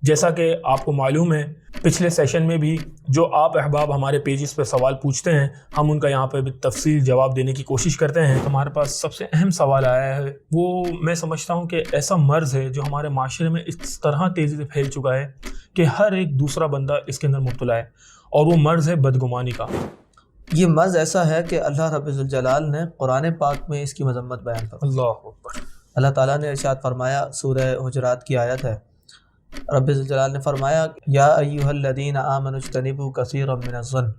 جیسا کہ آپ کو معلوم ہے پچھلے سیشن میں بھی جو آپ احباب ہمارے پیجز پہ سوال پوچھتے ہیں ہم ان کا یہاں پہ بھی تفصیل جواب دینے کی کوشش کرتے ہیں. ہمارے پاس سب سے اہم سوال آیا ہے، وہ میں سمجھتا ہوں کہ ایسا مرض ہے جو ہمارے معاشرے میں اس طرح تیزی سے پھیل چکا ہے کہ ہر ایک دوسرا بندہ اس کے اندر مبتلا ہے، اور وہ مرض ہے بدگمانی کا. یہ مرض ایسا ہے کہ اللہ رب الجلال نے قرآن پاک میں اس کی مذمت بیان فرمائی. اللہ اکبر. اللہ تعالیٰ نے ارشاد فرمایا، سورہ حجرات کی آیت ہے، رب الجلال نے فرمایا یا ایھا الذین آمنوا اجتنبوا کثیرا من الظن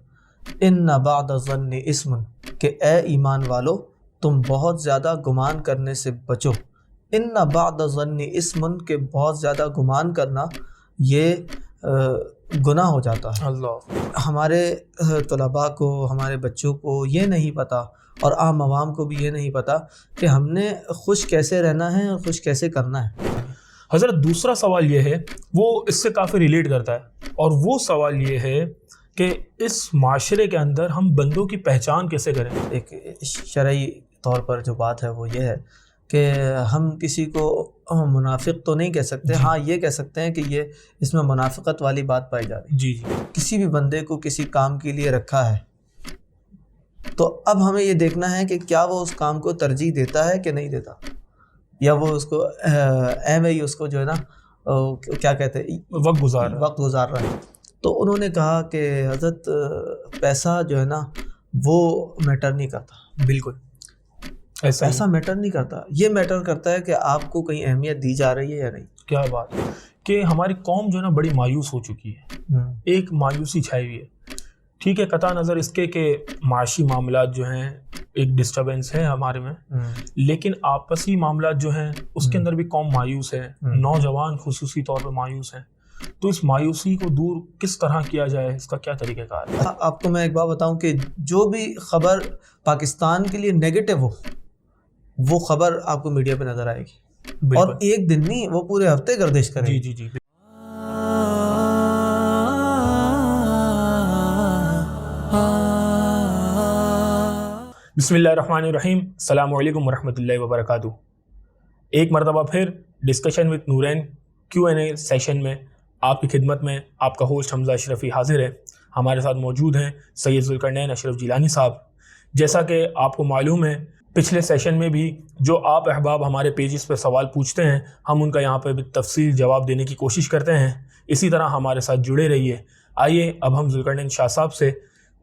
ان بعض الظن اثم، کہ اے ایمان والو تم بہت زیادہ گمان کرنے سے بچو. ان بعض الظن اثم، کہ بہت زیادہ گمان کرنا یہ گناہ ہو جاتا ہے. اللہ. ہمارے طلباء کو، ہمارے بچوں کو یہ نہیں پتہ، اور عام عوام کو بھی یہ نہیں پتہ کہ ہم نے خوش کیسے رہنا ہے اور خوش کیسے کرنا ہے. حضرت دوسرا سوال یہ ہے، وہ اس سے کافی ریلیٹ کرتا ہے، اور وہ سوال یہ ہے کہ اس معاشرے کے اندر ہم بندوں کی پہچان کیسے کریں. ایک شرعی طور پر جو بات ہے وہ یہ ہے کہ ہم کسی کو منافق تو نہیں کہہ سکتے، ہاں یہ کہہ سکتے ہیں کہ یہ اس میں منافقت والی بات پائی جا رہی ہے. جی. کسی بھی بندے کو کسی کام کے لیے رکھا ہے تو اب ہمیں یہ دیکھنا ہے کہ کیا وہ اس کام کو ترجیح دیتا ہے کہ نہیں دیتا، یا وہ اس کو ہی اس کو جو ہے نا کیا کہتے ہیں وقت گزار رہا ہے. تو انہوں نے کہا کہ حضرت پیسہ جو ہے نا وہ میٹر نہیں کرتا. بالکل ایسا میٹر نہیں کرتا، یہ میٹر کرتا ہے کہ آپ کو کہیں اہمیت دی جا رہی ہے یا نہیں. کیا بات ہے کہ ہماری قوم جو ہے نا بڑی مایوس ہو چکی ہے، ایک مایوسی چھائی ہوئی ہے. ٹھیک ہے، قطع نظر اس کے کہ معاشی معاملات جو ہیں ایک ڈسٹربنس ہے ہمارے میں، لیکن آپسی معاملات جو ہیں اس کے اندر بھی قوم مایوس ہے، نوجوان خصوصی طور پہ مایوس ہیں. تو اس مایوسی کو دور کس طرح کیا جائے، اس کا کیا طریقہ کار ہے؟ آپ کو میں ایک بات بتاؤں کہ جو بھی خبر پاکستان کے لیے نیگیٹو ہو وہ خبر آپ کو میڈیا پہ نظر آئے گی، اور ایک دن نہیں، وہ پورے ہفتے گردش کرے گی. جی. بسم اللہ الرحمن الرحیم. السلام علیکم ورحمۃ اللہ وبرکاتہ. ایک مرتبہ پھر discussion with Noreen Q&A session میں آپ کی خدمت میں آپ کا ہوسٹ حمزہ اشرفی حاضر ہے. ہمارے ساتھ موجود ہیں سید ذوالقرنین اشرف جیلانی صاحب. جیسا کہ آپ کو معلوم ہے پچھلے سیشن میں بھی جو آپ احباب ہمارے پیجز پہ سوال پوچھتے ہیں ہم ان کا یہاں پہ بھی تفصیل جواب دینے کی کوشش کرتے ہیں. اسی طرح ہمارے ساتھ جڑے رہیے. آئیے اب ہم ذوالقرنین شاہ صاحب سے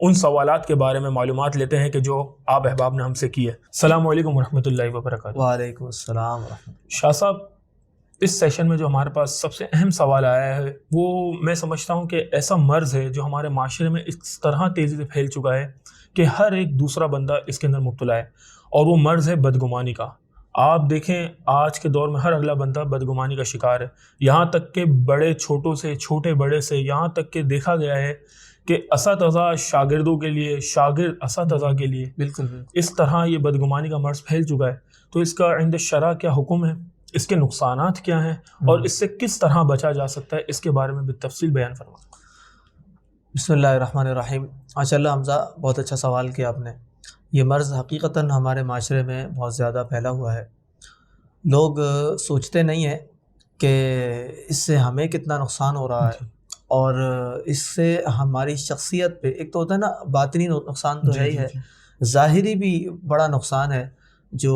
ان سوالات کے بارے میں معلومات لیتے ہیں کہ جو آپ احباب نے ہم سے کی ہے. السلام علیکم ورحمۃ اللہ وبرکاتہ. وعلیکم السلام ورحمۃ اللہ. شاہ صاحب، اس سیشن میں جو ہمارے پاس سب سے اہم سوال آیا ہے وہ میں سمجھتا ہوں کہ ایسا مرض ہے جو ہمارے معاشرے میں اس طرح تیزی سے پھیل چکا ہے کہ ہر ایک دوسرا بندہ اس کے اندر مبتلا ہے، اور وہ مرض ہے بدگمانی کا. آپ دیکھیں آج کے دور میں ہر اگلا بندہ بدگمانی کا شکار ہے، یہاں تک کہ بڑے چھوٹوں سے، چھوٹے بڑے سے، یہاں تک کہ دیکھا گیا ہے کہ اساتذہ شاگردوں کے لیے، شاگرد اساتذہ کے لیے بالکل اس طرح یہ بدگمانی کا مرض پھیل چکا ہے. تو اس کا عند شرع کیا حکم ہے، اس کے نقصانات کیا ہیں، اور اس سے کس طرح بچا جا سکتا ہے، اس کے بارے میں بالتفصیل بیان فرمائیں. بسم اللہ الرحمن الرحیم. ماشاء اللہ حمزہ، بہت اچھا سوال کیا آپ نے. یہ مرض حقیقتاً ہمارے معاشرے میں بہت زیادہ پھیلا ہوا ہے. لوگ سوچتے نہیں ہیں کہ اس سے ہمیں کتنا نقصان ہو رہا ہے، اور اس سے ہماری شخصیت پہ ایک تو ہوتا ہے نا باطنی نقصان تو ہے ہی ہے، ظاہری بھی بڑا نقصان ہے جو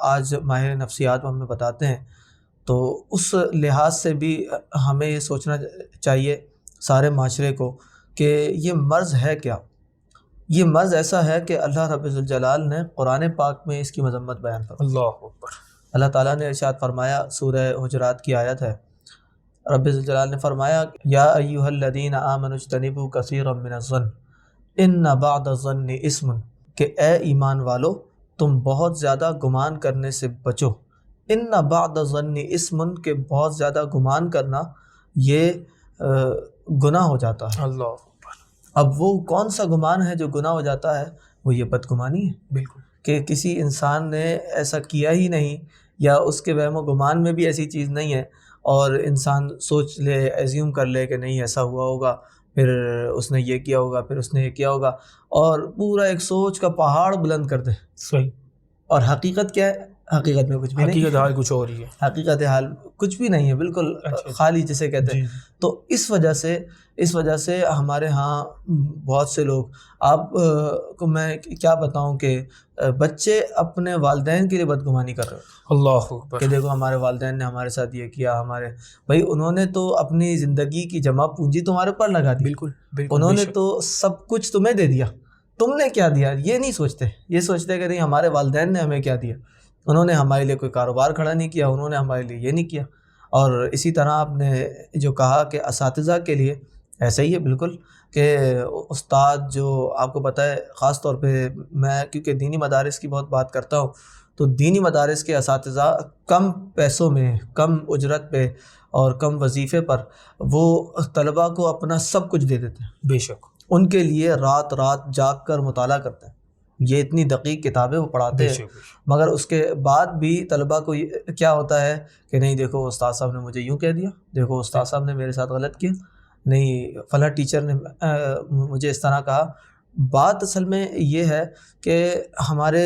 آج ماہر نفسیات ہمیں بتاتے ہیں. تو اس لحاظ سے بھی ہمیں یہ سوچنا چاہیے سارے معاشرے کو کہ یہ مرض ہے کیا. یہ مرض ایسا ہے کہ اللہ رب الجلال نے قرآن پاک میں اس کی مذمت بیان فرمائی. اللہ اکبر. اللہ تعالیٰ نے ارشاد فرمایا، سورہ حجرات کی آیت ہے، رب الجلال نے فرمایا یا ایھا الذین آمنوا اجتنبوا کثیرا من الظن ان بعض الظن اثم، کہ اے ایمان والو تم بہت زیادہ گمان کرنے سے بچو. ان بعض الظن اثم، کہ بہت زیادہ گمان کرنا یہ گناہ ہو جاتا ہے. اللہ اکبر. اب وہ کون سا گمان ہے جو گناہ ہو جاتا ہے؟ وہ یہ بدگمانی ہے. بالکل. کہ کسی انسان نے ایسا کیا ہی نہیں، یا اس کے وہم و گمان میں بھی ایسی چیز نہیں ہے، اور انسان سوچ لے، ایزیوم کر لے کہ نہیں ایسا ہوا ہوگا، پھر اس نے یہ کیا ہوگا، پھر اس نے یہ کیا ہوگا، اور پورا ایک سوچ کا پہاڑ بلند کر دے. صحیح. اور حقیقت کیا ہے؟ حقیقت میں کچھ بھی نہیں، حقیقت حال کچھ اور ہی ہے. حقیقت حال کچھ بھی نہیں ہے، بالکل خالی جسے کہتے ہیں. تو اس وجہ سے ہمارے ہاں بہت سے لوگ، آپ کو میں کیا بتاؤں کہ بچے اپنے والدین کے لیے بدگمانی کر رہے ہیں. اللہ اکبر. کہ دیکھو ہمارے والدین نے ہمارے ساتھ یہ کیا، بھائی انہوں نے تو اپنی زندگی کی جمع پونجی تمہارے اوپر لگا دی. بالکل انہوں نے تو سب کچھ تمہیں دے دیا، تم نے کیا دیا یہ نہیں سوچتے. یہ سوچتے کہ نہیں ہمارے والدین نے ہمیں کیا دیا. انہوں نے ہمارے لیے کوئی کاروبار کھڑا نہیں کیا، انہوں نے ہمارے لیے یہ نہیں کیا. اور اسی طرح آپ نے جو کہا کہ اساتذہ کے لیے ایسا ہی ہے بالکل، کہ استاد جو آپ کو پتہ ہے، خاص طور پہ میں کیونکہ دینی مدارس کی بہت بات کرتا ہوں، تو دینی مدارس کے اساتذہ کم پیسوں میں، کم اجرت پہ اور کم وظیفے پر وہ طلباء کو اپنا سب کچھ دے دیتے ہیں. بے شک. ان کے لیے رات رات جاگ کر مطالعہ کرتے ہیں. یہ اتنی دقیق کتابیں وہ پڑھاتے ہیں، مگر اس کے بعد بھی طلباء کو کیا ہوتا ہے کہ نہیں دیکھو استاد صاحب نے مجھے یوں کہہ دیا، دیکھو استاد صاحب نے میرے ساتھ غلط کیا، نہیں فلاں ٹیچر نے مجھے اس طرح کہا. بات اصل میں یہ ہے کہ ہمارے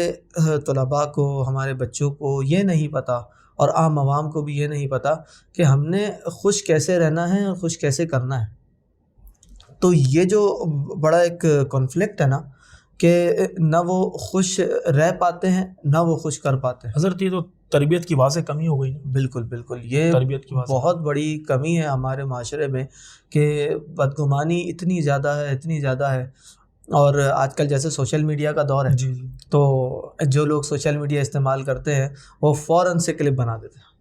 طلباء کو، ہمارے بچوں کو یہ نہیں پتہ، اور عام عوام کو بھی یہ نہیں پتہ کہ ہم نے خوش کیسے رہنا ہے اور خوش کیسے کرنا ہے. تو یہ جو بڑا ایک کانفلکٹ ہے نا، کہ نہ وہ خوش رہ پاتے ہیں نہ وہ خوش کر پاتے ہیں. حضرت یہ تو تربیت کی واضح کمی ہو گئی. بالکل یہ تربیت کی بہت بڑی کمی ہے ہمارے معاشرے میں، کہ بدگمانی اتنی زیادہ ہے. اور آج کل جیسے سوشل میڈیا کا دور ہے، تو جو لوگ سوشل میڈیا استعمال کرتے ہیں وہ فوراً سے کلپ بنا دیتے ہیں.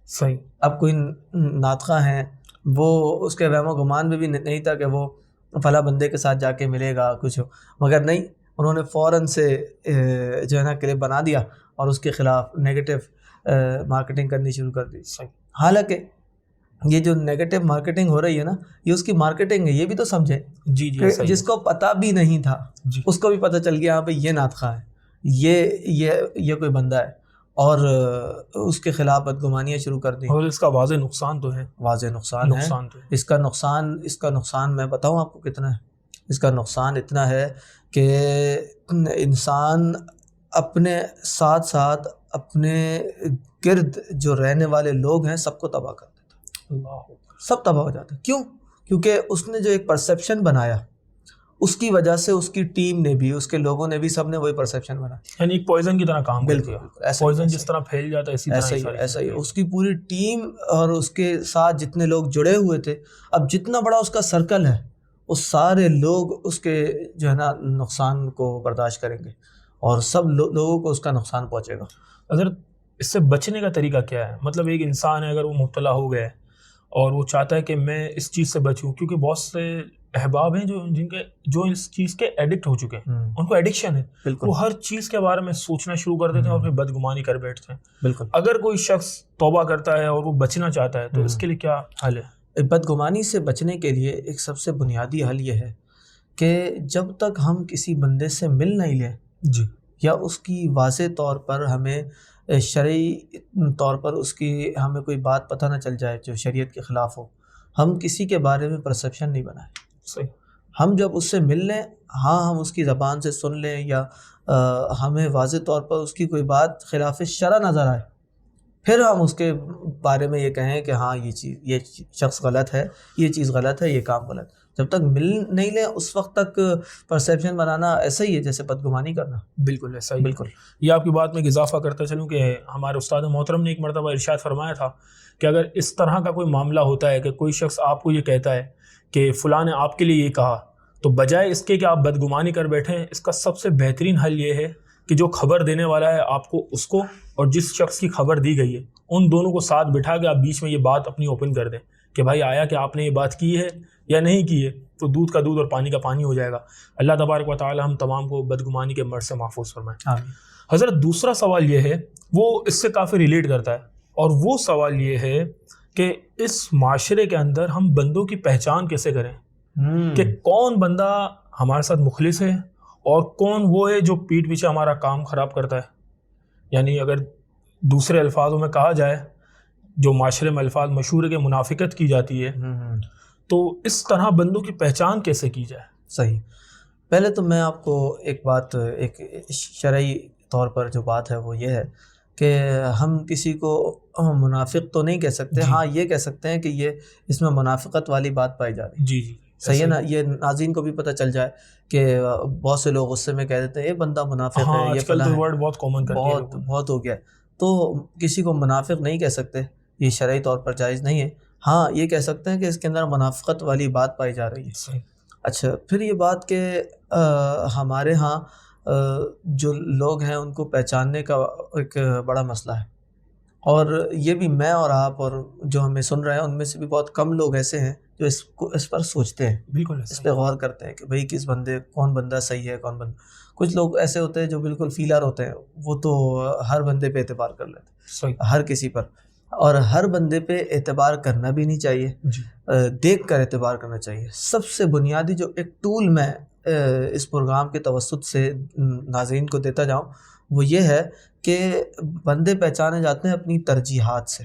صحیح. اب کوئی ناطقہ ہیں، وہ اس کے وہم و گمان میں بھی نہیں تھا کہ وہ فلاں بندے کے ساتھ جا کے ملے گا کچھ، مگر نہیں، انہوں نے فوراً سے جو ہے نا کلپ بنا دیا اور اس کے خلاف نیگیٹو مارکیٹنگ کرنی شروع کر دی. حالانکہ یہ جو نیگیٹو مارکیٹنگ ہو رہی ہے نا، یہ اس کی مارکیٹنگ ہے، یہ بھی تو سمجھے. جس کو پتہ بھی نہیں تھا اس کو بھی پتہ چل گیا ہاں بھئی یہ ناطقہ ہے، یہ کوئی بندہ ہے، اور اس کے خلاف بدگمانیاں شروع کر دیں. اور اس کا واضح نقصان تو ہے. واضح نقصان ہے. اس کا نقصان میں بتاؤں آپ کو کتنا ہے. اس کا نقصان اتنا ہے کہ انسان اپنے ساتھ ساتھ اپنے گرد جو رہنے والے لوگ ہیں سب کو تباہ کر دیتا ہے. سب تباہ ہو جاتے ہیں. کیوں؟ کیونکہ اس نے جو ایک پرسیپشن بنایا، اس کی وجہ سے اس کی ٹیم نے بھی، اس کے لوگوں نے بھی، سب نے وہی پرسیپشن بنا، یعنی ایک پوائزن کی طرح کام کرتی ہے. پوائزن ایسا جس طرح پھیل جاتا ہے ایسا ہی اس کی پوری ٹیم اور اس کے ساتھ جتنے لوگ جڑے ہوئے تھے، اب جتنا بڑا اس کا سرکل ہے، وہ سارے لوگ اس کے جو ہے نا نقصان کو برداشت کریں گے، اور سب لوگوں کو اس کا نقصان پہنچے گا. حضرت اس سے بچنے کا طریقہ کیا ہے؟ مطلب ایک انسان ہے اگر وہ مبتلا ہو گیا ہے اور وہ چاہتا ہے کہ میں اس چیز سے بچوں، کیونکہ بہت سے احباب ہیں جو اس چیز کے ایڈکٹ ہو چکے ہیں، ان کو ایڈکشن ہے. وہ ہر چیز کے بارے میں سوچنا شروع کر دیتے ہیں اور پھر بدگمانی کر بیٹھتے ہیں. بالکل. اگر کوئی شخص توبہ کرتا ہے اور وہ بچنا چاہتا ہے تو اس کے لیے کیا حل ہے؟ بدگمانی سے بچنے کے لیے ایک سب سے بنیادی حل یہ ہے کہ جب تک ہم کسی بندے سے مل نہیں لیں، یا اس کی واضح طور پر ہمیں شرعی طور پر اس کی ہمیں کوئی بات پتہ نہ چل جائے جو شریعت کے خلاف ہو، ہم کسی کے بارے میں پرسیپشن نہیں بنائیں. صحیح. ہم جب اس سے مل لیں، ہاں ہم اس کی زبان سے سن لیں، یا ہمیں واضح طور پر اس کی کوئی بات خلاف شرع نظر آئے، پھر ہم اس کے بارے میں یہ کہیں کہ ہاں یہ شخص غلط ہے، یہ چیز غلط ہے، یہ کام غلط. جب تک مل نہیں لیں اس وقت تک پرسیپشن بنانا ایسا ہی ہے جیسے بدگمانی کرنا. بالکل ایسا ہی. بالکل. یہ آپ کی بات میں اضافہ کرتا چلوں کہ ہمارے استاد محترم نے ایک مرتبہ ارشاد فرمایا تھا کہ اگر اس طرح کا کوئی معاملہ ہوتا ہے کہ کوئی شخص آپ کو یہ کہتا ہے کہ فلاں نے آپ کے لیے یہ کہا، تو بجائے اس کے کہ آپ بدگمانی کر بیٹھیں، اس کا سب سے بہترین حل یہ ہے کہ جو خبر دینے والا ہے آپ کو، اس کو اور جس شخص کی خبر دی گئی ہے ان دونوں کو ساتھ بٹھا کے آپ بیچ میں یہ بات اپنی اوپن کر دیں کہ بھائی آیا کہ آپ نے یہ بات کی ہے یا نہیں کی ہے، تو دودھ کا دودھ اور پانی کا پانی ہو جائے گا. اللہ تبارک و تعالی ہم تمام کو بدگمانی کے مرض سے محفوظ فرمائے. آمین. حضرت دوسرا سوال یہ ہے، وہ اس سے کافی ریلیٹ کرتا ہے، اور وہ سوال یہ ہے کہ اس معاشرے کے اندر ہم بندوں کی پہچان کیسے کریں کہ کون بندہ ہمارے ساتھ مخلص ہے اور کون وہ ہے جو پیٹھ پیچھے ہمارا کام خراب کرتا ہے. یعنی اگر دوسرے الفاظوں میں کہا جائے، جو معاشرے میں الفاظ مشہور ہے کہ منافقت کی جاتی ہے، تو اس طرح بندوں کی پہچان کیسے کی جائے؟ صحیح. پہلے تو میں آپ کو ایک بات، ایک شرعی طور پر جو بات ہے وہ یہ ہے کہ ہم کسی کو منافق تو نہیں کہہ سکتے، جی ہاں یہ کہہ سکتے ہیں کہ یہ اس میں منافقت والی بات پائی جا رہی ہے. جی جی صحیح ہے نا، یہ ناظرین کو بھی پتہ چل جائے کہ بہت سے لوگ غصے میں کہہ دیتے ہیں یہ بندہ منافق ہاں ہے، یہ آج کل فلاں تو ہے. ورڈ بہت کامن کر دیا بہت لوگوں نے. بہت ہو گیا ہے. تو کسی کو منافق نہیں کہہ سکتے، یہ شرعی طور پر جائز نہیں ہے. ہاں یہ کہہ سکتے ہیں کہ اس کے اندر منافقت والی بات پائی جا رہی ہے. صحیح. اچھا، پھر یہ بات کہ ہمارے ہاں جو لوگ ہیں ان کو پہچاننے کا ایک بڑا مسئلہ ہے، اور یہ بھی میں اور آپ اور جو ہمیں سن رہے ہیں ان میں سے بھی بہت کم لوگ ایسے ہیں جو اس پر سوچتے ہیں، بالکل اس ایسا پہ غور کرتے ہیں کہ بھئی کون بندہ صحیح ہے کون بندہ. کچھ لوگ ایسے ہوتے ہیں جو بالکل فیلر ہوتے ہیں، وہ تو ہر بندے پہ اعتبار کر لیتے ہیں، صحیح. ہر کسی پر. اور ہر بندے پہ اعتبار کرنا بھی نہیں چاہیے، جی دیکھ کر اعتبار کرنا چاہیے. سب سے بنیادی جو ایک ٹول میں اس پروگرام کے توسط سے ناظرین کو دیتا جاؤں وہ یہ ہے کہ بندے پہچانے جاتے ہیں اپنی ترجیحات سے.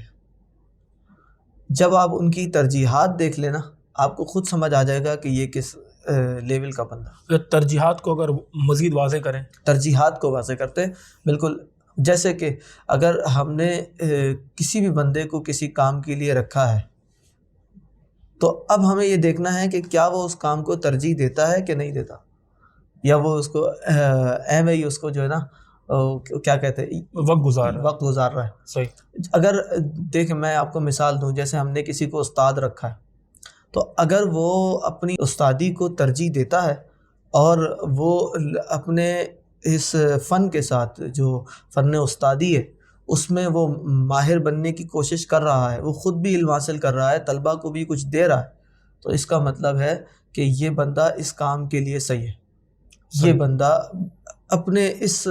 جب آپ ان کی ترجیحات دیکھ لینا آپ کو خود سمجھ آ جائے گا کہ یہ کس لیول کا بندہ. ترجیحات کو اگر مزید واضح کریں. ترجیحات کو واضح کرتے ہیں، بالکل. جیسے کہ اگر ہم نے کسی بھی بندے کو کسی کام کے لیے رکھا ہے تو اب ہمیں یہ دیکھنا ہے کہ کیا وہ اس کام کو ترجیح دیتا ہے کہ نہیں دیتا، یا وہ اس کو ایم ہی اس کو جو ہے نا کیا کہتے ہیں وقت گزار رہا ہے. صحیح. اگر دیکھیں میں آپ کو مثال دوں، جیسے ہم نے کسی کو استاد رکھا ہے تو اگر وہ اپنی استادی کو ترجیح دیتا ہے اور وہ اپنے اس فن کے ساتھ جو فن استادی ہے اس میں وہ ماہر بننے کی کوشش کر رہا ہے، وہ خود بھی علم حاصل کر رہا ہے، طلبہ کو بھی کچھ دے رہا ہے، تو اس کا مطلب ہے کہ یہ بندہ اس کام کے لیے صحیح ہے. یہ بندہ اپنے اس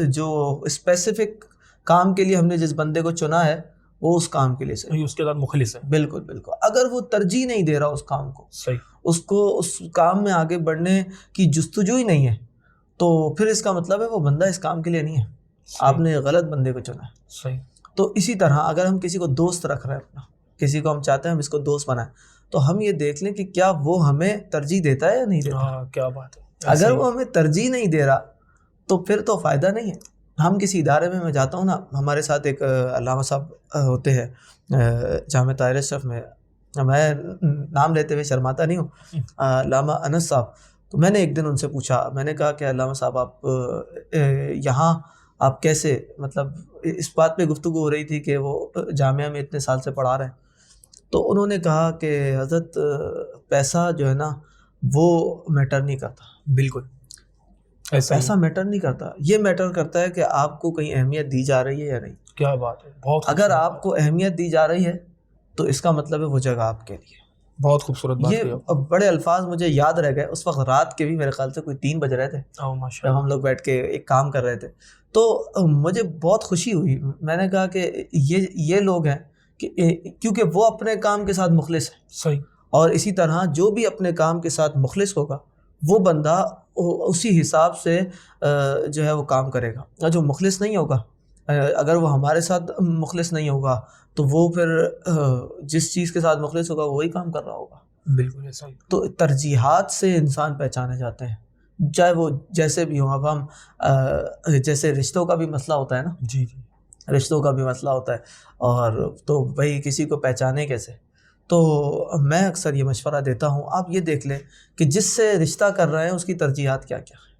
جو اسپیسیفک کام کے لیے ہم نے جس بندے کو چنا ہے وہ اس کام کے لیے صحیح، اس کے ساتھ مخلص ہے. بالکل بالکل. اگر وہ ترجیح نہیں دے رہا اس کام کو، صحیح. اس کو اس کام میں آگے بڑھنے کی جستجو ہی نہیں ہے، تو پھر اس کا مطلب ہے وہ بندہ اس کام کے لیے نہیں ہے، آپ نے غلط بندے کو چنا ہے. صحیح. تو اسی طرح اگر ہم کسی کو دوست رکھ رہے ہیں اپنا، کسی کو ہم چاہتے ہیں ہم اس کو دوست بنائیں، تو ہم یہ دیکھ لیں کہ کیا وہ ہمیں ترجیح دیتا ہے یا نہیں دیتا. ہاں کیا بات ہے. اگر وہ ہمیں ترجیح نہیں دے رہا تو پھر تو فائدہ نہیں ہے. ہم کسی ادارے میں جاتا ہوں نا، ہمارے ساتھ ایک علامہ صاحب ہوتے ہیں جامعہ طاہر اشرف میں، میں نام لیتے ہوئے شرماتا نہیں ہوں، علامہ انس صاحب. تو میں نے ایک دن ان سے پوچھا، میں نے کہا کہ علامہ صاحب آپ یہاں آپ کیسے، مطلب اس بات پہ گفتگو ہو رہی تھی کہ وہ جامعہ میں اتنے سال سے پڑھا رہے ہیں. تو انہوں نے کہا کہ حضرت پیسہ جو ہے نا وہ میٹر نہیں کرتا. بالکل پیسہ میٹر نہیں کرتا، یہ میٹر کرتا ہے کہ آپ کو کہیں اہمیت دی جا رہی ہے یا نہیں. کیا بات ہے. بہت اگر آپ کو اہمیت دی جا رہی ہے تو اس کا مطلب ہے وہ جگہ آپ کے لیے. بہت خوبصورت بات. یہ بڑے الفاظ مجھے یاد رہ گئے. اس وقت رات کے بھی میرے خیال سے کوئی 3 بج رہے تھے جب ہم لوگ بیٹھ کے ایک کام کر رہے تھے، تو مجھے بہت خوشی ہوئی. میں نے کہا کہ یہ لوگ ہیں کہ کیونکہ وہ اپنے کام کے ساتھ مخلص ہیں. صحیح. اور اسی طرح جو بھی اپنے کام کے ساتھ مخلص ہوگا وہ بندہ اسی حساب سے جو ہے وہ کام کرے گا. اور جو مخلص نہیں ہوگا، اگر وہ ہمارے ساتھ مخلص نہیں ہوگا تو وہ پھر جس چیز کے ساتھ مخلص ہوگا وہی کام کر رہا ہوگا. بالکل ایسا ہی. تو ترجیحات سے انسان پہچانے جاتے ہیں، چاہے وہ جیسے بھی ہوں. اب ہم جیسے رشتوں کا بھی مسئلہ ہوتا ہے نا، جی جی رشتوں کا بھی مسئلہ ہوتا ہے، اور تو بھائی کسی کو پہچانے کیسے. تو میں اکثر یہ مشورہ دیتا ہوں، آپ یہ دیکھ لیں کہ جس سے رشتہ کر رہے ہیں اس کی ترجیحات کیا کیا ہیں.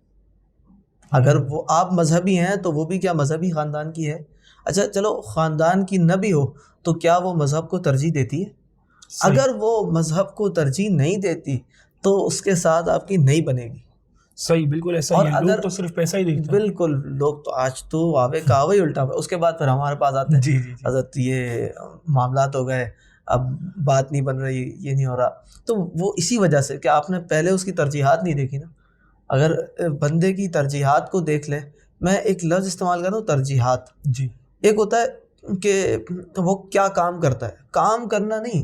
اگر وہ آپ مذہبی ہیں تو وہ بھی کیا مذہبی خاندان کی ہے. اچھا چلو خاندان کی نہ بھی ہو تو کیا وہ مذہب کو ترجیح دیتی ہے. اگر وہ مذہب کو ترجیح نہیں دیتی تو اس کے ساتھ آپ کی نہیں بنے گی. صحیح. بالکل ایسا ہی. لوگ تو صرف پیسہ ہی دیکھتے ہیں. بالکل. لوگ تو آج تو آوے کا آوے الٹا ہوا. اس کے بعد پھر ہمارے پاس آتے ہیں جی جی حضرت یہ معاملات ہو گئے، اب بات نہیں بن رہی، یہ نہیں ہو رہا. تو وہ اسی وجہ سے کہ آپ نے پہلے اس کی ترجیحات نہیں دیکھی نا. اگر بندے کی ترجیحات کو دیکھ لیں، میں ایک لفظ استعمال کر رہا ہوں ترجیحات. جی. ایک ہوتا ہے کہ وہ کیا کام کرتا ہے، کام کرنا نہیں،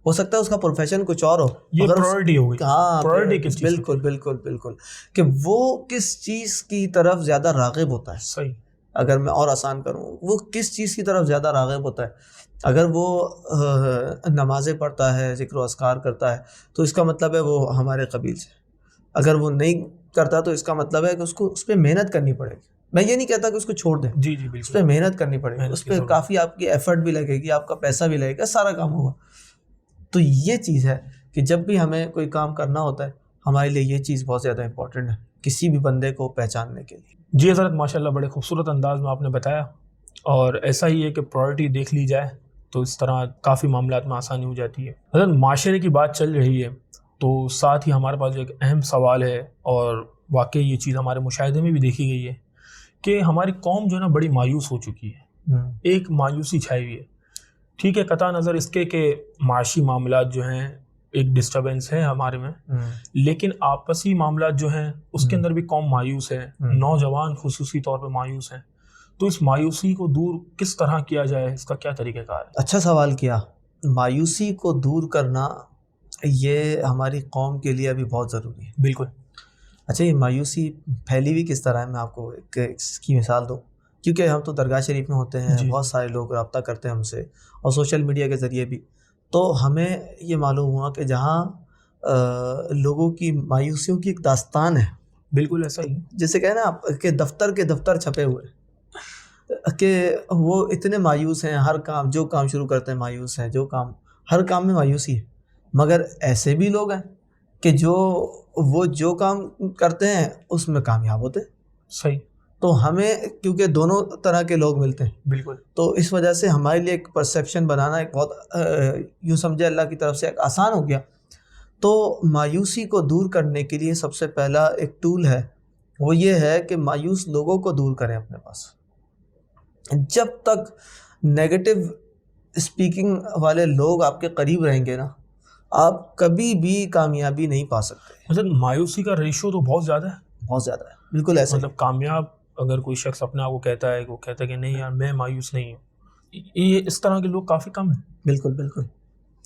ہو سکتا ہے اس کا پروفیشن کچھ اور ہو. یہ پرائورٹی ہو گئی. ہاں پرائورٹی کس چیز. بالکل بالکل بالکل، کہ وہ کس چیز کی طرف زیادہ راغب ہوتا ہے. صحیح. اگر میں اور آسان کروں، وہ کس چیز کی طرف زیادہ راغب ہوتا ہے. اگر وہ نمازیں پڑھتا ہے، ذکر و اذکار کرتا ہے تو اس کا مطلب ہے وہ ہمارے قبیل سے. اگر وہ نہیں کرتا تو اس کا مطلب ہے کہ اس کو اس پہ محنت کرنی پڑے گی. میں یہ نہیں کہتا کہ اس کو چھوڑ دیں, جی جی اس بالکل, پہ محنت کرنی پڑے گی, اس پہ کافی آپ کی ایفرٹ بھی لگے گی, آپ کا پیسہ بھی لگے گا, سارا کام ہوگا. تو یہ چیز ہے کہ جب بھی ہمیں کوئی کام کرنا ہوتا ہے ہمارے لیے یہ چیز بہت زیادہ امپورٹنٹ ہے کسی بھی بندے کو پہچاننے کے لیے. جی حضرت ماشاءاللہ بڑے خوبصورت انداز میں آپ نے بتایا, اور ایسا ہی ہے کہ پرائورٹی دیکھ لی جائے تو اس طرح کافی معاملات میں آسانی ہو جاتی ہے. حضرت معاشرے کی بات چل رہی ہے تو ساتھ ہی ہمارے پاس ایک اہم سوال ہے, اور واقعی یہ چیز ہمارے مشاہدے میں بھی دیکھی گئی ہے کہ ہماری قوم جو ہے نا بڑی مایوس ہو چکی ہے, ایک مایوسی چھائی ہوئی ہے. ٹھیک ہے, قطع نظر اس کے کہ معاشی معاملات جو ہیں ایک ڈسٹربنس ہے ہمارے میں, لیکن آپسی معاملات جو ہیں اس کے اندر بھی قوم مایوس ہے, نوجوان خصوصی طور پہ مایوس ہیں. تو اس مایوسی کو دور کس طرح کیا جائے, اس کا کیا طریقہ کار ہے؟ اچھا سوال کیا. مایوسی کو دور کرنا یہ ہماری قوم کے لیے ابھی بہت ضروری ہے. بالکل. اچھا, یہ مایوسی پھیلی ہوئی کس طرح ہے, میں آپ کو اس کی مثال دوں. کیونکہ ہم تو درگاہ شریف میں ہوتے ہیں, بہت سارے لوگ رابطہ کرتے ہیں ہم سے, اور سوشل میڈیا کے ذریعے بھی. تو ہمیں یہ معلوم ہوا کہ جہاں لوگوں کی مایوسیوں کی ایک داستان ہے. بالکل ایسا ہی, جیسے کہیں نا کہ دفتر کے دفتر چھپے ہوئے, کہ وہ اتنے مایوس ہیں, ہر کام جو کام شروع کرتے ہیں مایوس ہیں, جو کام ہر کام میں مایوسی ہے. مگر ایسے بھی لوگ ہیں کہ جو کام کرتے ہیں اس میں کامیاب ہوتے ہیں. صحیح. تو ہمیں کیونکہ دونوں طرح کے لوگ ملتے ہیں, بالکل, تو اس وجہ سے ہمارے لیے ایک پرسیپشن بنانا ایک بہت یوں سمجھے اللہ کی طرف سے ایک آسان ہو گیا. تو مایوسی کو دور کرنے کے لیے سب سے پہلا ایک ٹول ہے, وہ یہ ہے کہ مایوس لوگوں کو دور کریں اپنے پاس. جب تک نیگیٹو اسپیکنگ والے لوگ آپ کے قریب رہیں گے نا, آپ کبھی بھی کامیابی نہیں پا سکتے. مطلب مایوسی کا ریشو تو بہت زیادہ ہے, بہت زیادہ ہے. بالکل ایسا, مطلب کامیاب اگر کوئی شخص اپنے آپ کو کہتا ہے, وہ کہتا ہے کہ نہیں یار میں مایوس نہیں ہوں, یہ اس طرح کے لوگ کافی کم ہیں. بالکل بالکل,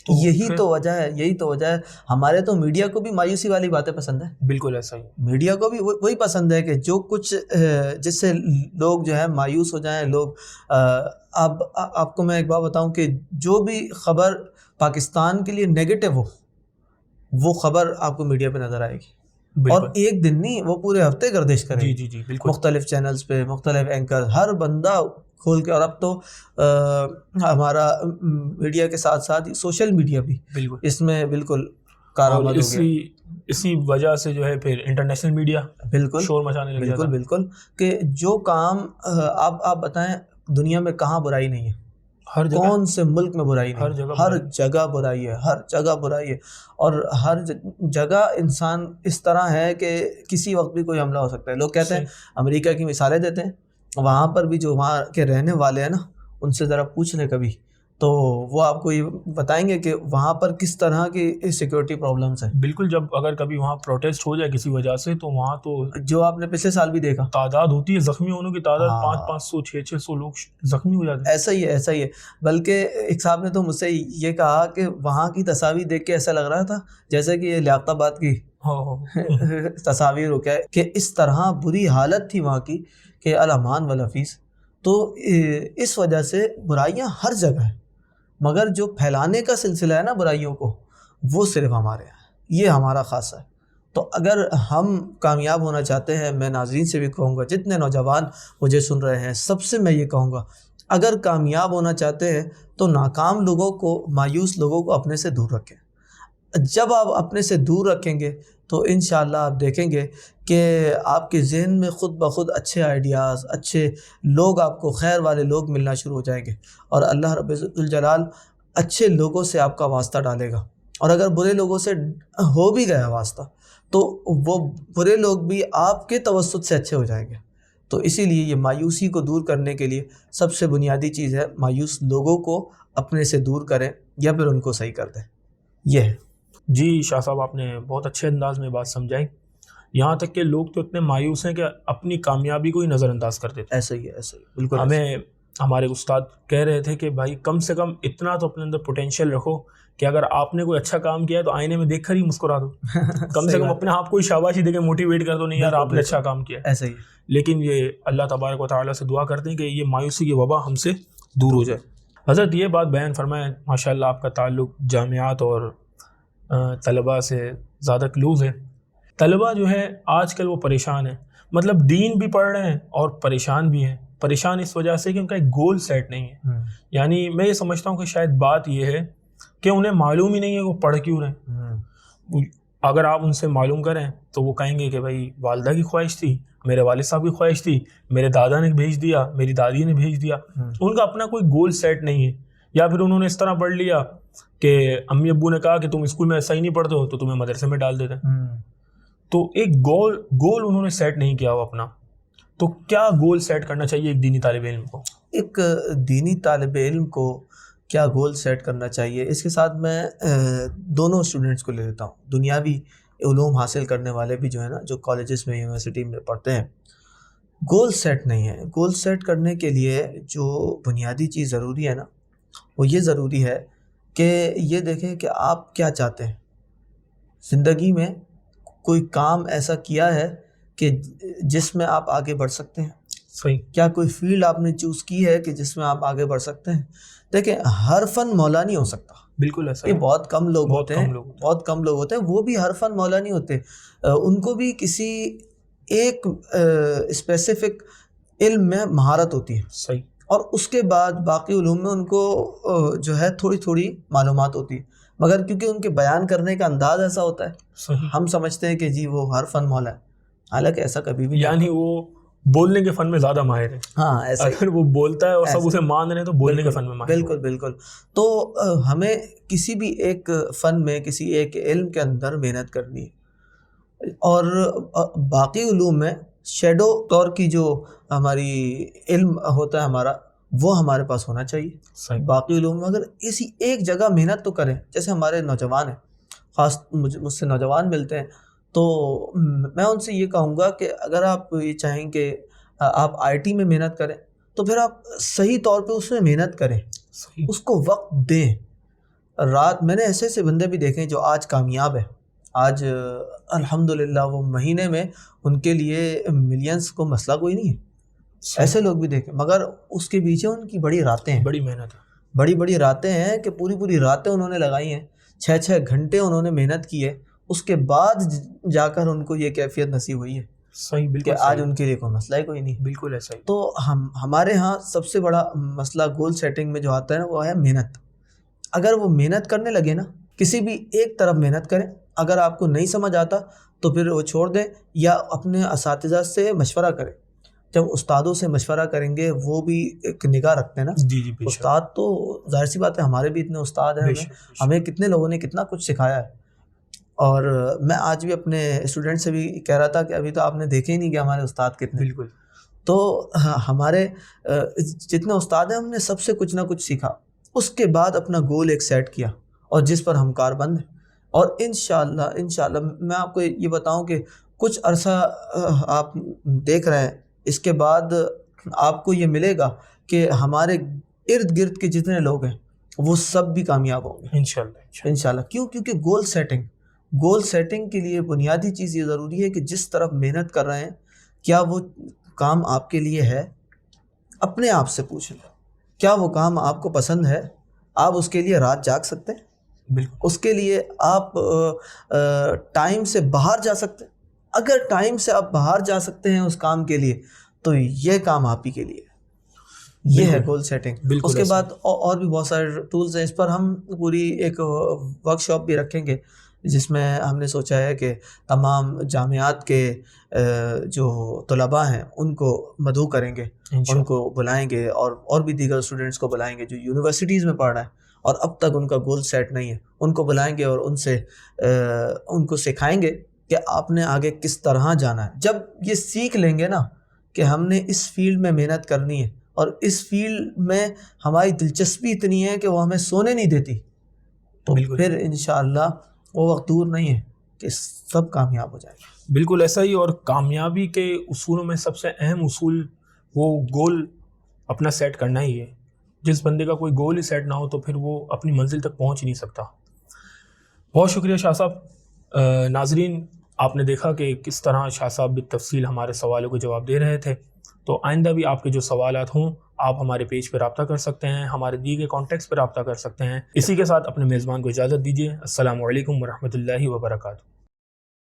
یہی تو وجہ ہے. ہمارے تو میڈیا کو بھی مایوسی والی باتیں پسند ہیں. بالکل ایسا ہی, میڈیا کو بھی وہی پسند ہے کہ جو کچھ جس سے لوگ جو ہے مایوس ہو جائیں. لوگ اب آپ کو میں ایک بات بتاؤں کہ جو بھی خبر پاکستان کے لیے نیگیٹو ہو وہ خبر آپ کو میڈیا پہ نظر آئے گی. اور ایک دن نہیں, وہ پورے ہفتے گردش کریں. جی جی جی بالکل, مختلف چینلز پہ مختلف اینکر, ہر بندہ کھول کے. اور اب تو ہمارا میڈیا کے ساتھ ساتھ سوشل میڈیا بھی بالکل اس میں بالکل کارآمد ہو گیا. اسی وجہ سے جو ہے پھر انٹرنیشنل میڈیا بالکل شور مچانے لگ جاتا ہے. بالکل کہ جو کام آپ بتائیں دنیا میں کہاں برائی نہیں ہے, ہر جگہ, کون سے ملک میں برائی نہیں, ہر جگہ برائی ہے, ہر جگہ برائی ہے. اور ہر جگہ انسان اس طرح ہے کہ کسی وقت بھی کوئی حملہ ہو سکتا ہے. لوگ کہتے ہیں, امریکہ کی مثالیں دیتے ہیں, وہاں پر بھی جو وہاں کے رہنے والے ہیں نا, ان سے ذرا پوچھ لیں کبھی, تو وہ آپ کو یہ بتائیں گے کہ وہاں پر کس طرح کی سیکورٹی پرابلمس ہیں. بالکل, جب اگر کبھی وہاں پروٹیسٹ ہو جائے کسی وجہ سے تو وہاں تو جو آپ نے پچھلے سال بھی دیکھا تعداد ہوتی ہے, زخمی ہونے کی تعداد 500 600 لوگ زخمی ہو جاتے ہیں. ایسا ہی ہے. بلکہ ایک صاحب نے تو مجھ سے یہ کہا کہ وہاں کی تصاویر دیکھ کے ایسا لگ رہا تھا جیسے کہ یہ لیاقت آباد کی تصاویر ہو کیا, کہ اس طرح بری حالت تھی وہاں کی کہ الامان والحفیظ. تو اس وجہ سے برائیاں ہر جگہ ہیں, مگر جو پھیلانے کا سلسلہ ہے نا برائیوں کو, وہ صرف ہمارے ہیں, یہ ہمارا خاصہ ہے. تو اگر ہم کامیاب ہونا چاہتے ہیں, میں ناظرین سے بھی کہوں گا, جتنے نوجوان مجھے سن رہے ہیں سب سے میں یہ کہوں گا, اگر کامیاب ہونا چاہتے ہیں تو ناکام لوگوں کو, مایوس لوگوں کو اپنے سے دور رکھیں. جب آپ اپنے سے دور رکھیں گے تو انشاءاللہ آپ دیکھیں گے کہ آپ کے ذہن میں خود بخود اچھے آئیڈیاز, اچھے لوگ, آپ کو خیر والے لوگ ملنا شروع ہو جائیں گے, اور اللہ رب الجلال اچھے لوگوں سے آپ کا واسطہ ڈالے گا. اور اگر برے لوگوں سے ہو بھی گیا واسطہ تو وہ برے لوگ بھی آپ کے توسط سے اچھے ہو جائیں گے. تو اسی لیے یہ مایوسی کو دور کرنے کے لیے سب سے بنیادی چیز ہے, مایوس لوگوں کو اپنے سے دور کریں یا پھر ان کو صحیح کر دیں. یہ ہے. جی شاہ صاحب, آپ نے بہت اچھے انداز میں بات سمجھائی. یہاں تک کہ لوگ تو اتنے مایوس ہیں کہ اپنی کامیابی کو ہی نظر انداز کر دیتے ہیں. ایسا ہی بالکل. ہمیں ہمارے استاد کہہ رہے تھے کہ بھائی کم سے کم اتنا تو اپنے اندر پوٹینشیل رکھو کہ اگر آپ نے کوئی اچھا کام کیا ہے تو آئینے میں دیکھ کر ہی مسکرا دو, کم سے کم اپنے آپ کو ہی شاباشی دے کے موٹیویٹ کر دو, نہیں یار آپ نے اچھا کام کیا. ایسا ہی. لیکن یہ اللہ تبارک و تعالیٰ سے دعا کرتے ہیں کہ یہ مایوسی کی وبا ہم سے دور ہو جائے. حضرت یہ بات بیان فرمائیں, ماشاء اللہ آپ کا تعلق جامعات اور طلباء سے زیادہ کلوز ہے. طلباء جو ہے آج کل وہ پریشان ہیں, مطلب دین بھی پڑھ رہے ہیں اور پریشان بھی ہیں. پریشان اس وجہ سے کہ ان کا ایک گول سیٹ نہیں ہے. یعنی میں یہ سمجھتا ہوں کہ شاید بات یہ ہے کہ انہیں معلوم ہی نہیں ہے وہ پڑھ کیوں رہے ہیں. اگر آپ ان سے معلوم کریں تو وہ کہیں گے کہ بھائی والدہ کی خواہش تھی, میرے والد صاحب کی خواہش تھی, میرے دادا نے بھیج دیا, میری دادی نے بھیج دیا. ان کا اپنا کوئی گول سیٹ نہیں ہے. یا پھر انہوں نے اس طرح پڑھ لیا کہ امی ابو نے کہا کہ تم اسکول میں ایسا ہی نہیں پڑھتے ہو تو تمہیں مدرسے میں ڈال دیتے ہیں. تو ایک گول انہوں نے سیٹ نہیں کیا ہوا اپنا. تو کیا گول سیٹ کرنا چاہیے ایک دینی طالب علم کو؟ ایک دینی طالب علم کو کیا گول سیٹ کرنا چاہیے, اس کے ساتھ میں دونوں اسٹوڈنٹس کو لے لیتا ہوں. دنیاوی علوم حاصل کرنے والے بھی جو ہے نا, جو کالجز میں یونیورسٹی میں پڑھتے ہیں, گول سیٹ نہیں ہے. گول سیٹ کرنے کے لیے جو بنیادی چیز ضروری ہے نا, وہ یہ ضروری ہے کہ یہ دیکھیں کہ آپ کیا چاہتے ہیں زندگی میں. کوئی کام ایسا کیا ہے کہ جس میں آپ آگے بڑھ سکتے ہیں؟ صحیح. کیا کوئی فیلڈ آپ نے چوز کی ہے کہ جس میں آپ آگے بڑھ سکتے ہیں؟ دیکھیں, ہر فن مولا نہیں ہو سکتا. بالکل ایسا یہ بہت کم لوگ ہوتے ہیں, بہت کم لوگ ہوتے ہیں, وہ بھی ہر فن مولا نہیں ہوتے. ان کو بھی کسی ایک اسپیسیفک علم میں مہارت ہوتی ہے. صحیح. اور اس کے بعد باقی علوم میں ان کو جو ہے تھوڑی تھوڑی معلومات ہوتی ہے, مگر کیونکہ ان کے بیان کرنے کا انداز ایسا ہوتا ہے, صحیح, ہم سمجھتے ہیں کہ جی وہ ہر فن مولا ہے, حالانکہ ایسا کبھی بھی نہیں. یعنی وہ بولنے کے فن میں زیادہ ماہر ہے. ہاں, ایسا اگر وہ بولتا ہے اور سب اسے مان رہے ہیں تو بولنے کے فن میں ماہر. بالکل بالکل. تو ہمیں کسی بھی ایک فن میں, کسی ایک علم کے اندر محنت کرنی ہے, اور باقی علوم میں شیڈو طور کی جو ہماری علم ہوتا ہے ہمارا, وہ ہمارے پاس ہونا چاہیے. صحیح. باقی علوم میں اگر اسی ایک جگہ محنت تو کریں, جیسے ہمارے نوجوان ہیں, خاص مجھ سے نوجوان ملتے ہیں, تو میں ان سے یہ کہوں گا کہ اگر آپ یہ چاہیں کہ آپ آئی ٹی میں محنت کریں تو پھر آپ صحیح طور پہ اس میں محنت کریں. صحیح. اس کو وقت دیں. رات میں نے ایسے ایسے بندے بھی دیکھے جو آج کامیاب ہیں, آج الحمدللہ وہ مہینے میں ان کے لیے ملینز کو مسئلہ کوئی نہیں ہے. ایسے لوگ بھی دیکھیں, مگر اس کے پیچھے ان کی بڑی راتیں ہیں, بڑی محنت ہے, بڑی راتیں ہیں کہ پوری راتیں انہوں نے لگائی ہیں, 6 گھنٹے انہوں نے محنت کی ہے, اس کے بعد جا کر ان کو یہ کیفیت نصیب ہوئی ہے. صحیح. بالکل. کہ آج ان کے لیے کوئی مسئلہ ہی کوئی نہیں. بالکل ایسا ہی. تو ہمارے ہاں سب سے بڑا مسئلہ گول سیٹنگ میں جو آتا ہے نا, وہ ہے محنت. اگر وہ محنت کرنے لگے نا, کسی بھی ایک طرف محنت کریں, اگر آپ کو نہیں سمجھ آتا تو پھر وہ چھوڑ دیں, یا اپنے اساتذہ سے مشورہ کریں. جب استادوں سے مشورہ کریں گے, وہ بھی ایک نگاہ رکھتے ہیں نا. جی جی. استاد تو ظاہر سی بات ہے, ہمارے بھی اتنے استاد ہیں, ہمیں کتنے لوگوں نے کتنا کچھ سکھایا ہے. اور میں آج بھی اپنے اسٹوڈنٹ سے بھی کہہ رہا تھا کہ ابھی تو آپ نے دیکھے ہی نہیں کہ ہمارے استاد کتنے. بالکل. تو ہمارے جتنے استاد ہیں, ہم نے سب سے کچھ نہ کچھ سیکھا, اس کے بعد اپنا گول ایک سیٹ کیا, اور جس پر ہم کاربند ہیں. اور انشاءاللہ میں آپ کو یہ بتاؤں کہ کچھ عرصہ آپ دیکھ رہے ہیں, اس کے بعد آپ کو یہ ملے گا کہ ہمارے ارد گرد کے جتنے لوگ ہیں وہ سب بھی کامیاب ہوں گے انشاءاللہ. کیوں؟ کیونکہ گول سیٹنگ کے لیے بنیادی چیز یہ ضروری ہے کہ جس طرف محنت کر رہے ہیں, کیا وہ کام آپ کے لیے ہے؟ اپنے آپ سے پوچھ لیں, کیا وہ کام آپ کو پسند ہے؟ آپ اس کے لیے رات جاگ سکتے ہیں؟ بالکل. اس کے لیے آپ ٹائم سے باہر جا سکتے ہیں؟ اگر ٹائم سے آپ باہر جا سکتے ہیں اس کام کے لیے, تو یہ کام آپ ہی کے لیے. یہ ہے گول سیٹنگ. اس کے بعد اور بھی بہت سارے ٹولز ہیں. اس پر ہم پوری ایک ورک شاپ بھی رکھیں گے, جس میں ہم نے سوچا ہے کہ تمام جامعات کے جو طلباء ہیں ان کو مدعو کریں گے, ان کو بلائیں گے, اور بھی دیگر اسٹوڈنٹس کو بلائیں گے جو یونیورسٹیز میں پڑھ رہے ہیں اور اب تک ان کا گول سیٹ نہیں ہے. ان کو بلائیں گے اور ان کو سکھائیں گے کہ آپ نے آگے کس طرح جانا ہے. جب یہ سیکھ لیں گے نا کہ ہم نے اس فیلڈ میں محنت کرنی ہے, اور اس فیلڈ میں ہماری دلچسپی اتنی ہے کہ وہ ہمیں سونے نہیں دیتی, تو پھر انشاءاللہ وہ وقت دور نہیں ہے کہ سب کامیاب ہو جائے گا. بالکل ایسا ہی. اور کامیابی کے اصولوں میں سب سے اہم اصول وہ گول اپنا سیٹ کرنا ہی ہے. جس بندے کا کوئی گول ہی سیٹ نہ ہو تو پھر وہ اپنی منزل تک پہنچ ہی نہیں سکتا. بہت شکریہ شاہ صاحب. ناظرین, آپ نے دیکھا کہ کس طرح شاہ صاحب بالتفصیل ہمارے سوالوں کو جواب دے رہے تھے. تو آئندہ بھی آپ کے جو سوالات ہوں آپ ہمارے پیج پہ رابطہ کر سکتے ہیں, ہمارے دیے گئے کانٹیکٹس پہ رابطہ کر سکتے ہیں. اسی کے ساتھ اپنے میزبان کو اجازت دیجیے. السلام علیکم ورحمۃ اللہ وبرکاتہ.